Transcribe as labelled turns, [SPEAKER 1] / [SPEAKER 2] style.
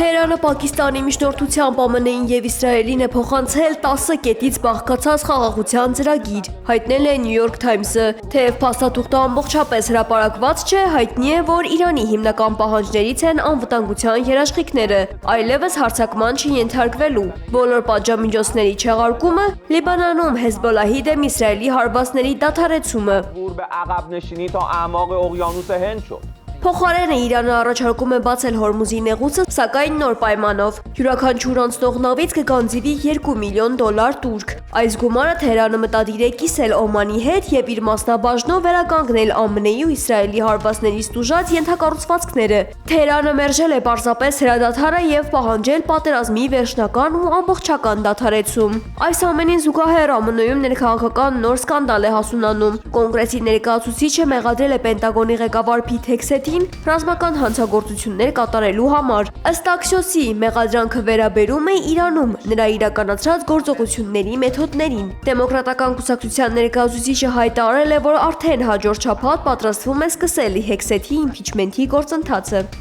[SPEAKER 1] Թեհրանը Պակիստանի միջնորդությամբ ԱՄՆ-ին և Իսրայելին է փոխանցել 10 կետից բաղկացած խաղաղության ծրագիր, հայտնել է New York Times-ը։ Թեև փաստաթուղթը ամբողջապես հրապարակված չէ, հայտնի է, որ Իրանի հիմնական պահանջներից են անվտանգության երաշխիքները, այլևս հարձակման չենթարկվելու, բոլոր պատժամիջոցների չեղարկումը, Լիբանանում Հեզբոլլահի դեմ Իսրայելի հարվածների դադարեցումը։ Փոխարենը Իրանը առաջարկում է բացել Հորմուզի նեղուցը, սակայն նոր պայմանով։ Յուրաքանչյուր անցնող նավից կգանձվի $2 միլիոն տուրք։ Այս գումարը Թեհրանը մտադիր է կիսել Օմանի հետ և իր մասնաբաժնով վերականգնել ԱՄՆ-ի ու Իսրայելի հարվածներից տուժած ենթակառուցվածքները։ Թեհրանը մերժել է պարզապես հրադադարը և պահանջել պատերազմի վերջնական ու ամբողջական դադարեցում։ Այս ամենին զուգահեռ ԱՄՆ-ում ներքաղաքական նոր սկանդալ է հասունանում։ Կոնգրեսի ներկայացուցիչը մեղադրել է Պենտագոնի ղեկավար Փիթ Հեքսեթին ռազմական հանցագործություններ կատարելու համար։ Ըստ Axios-ի, մեղադրանքը վերաբերում է Իրանում նրա իրականացրած գործողությունների մեթոդներին։ Դեմոկրատական կուսակցության ներկայացուցիչը հայտարարել է, որ արդեն հաջորդ շաբաթ պատրաստվում է սկսել Հեքսեթի իմպիչմենթի գործընթացը։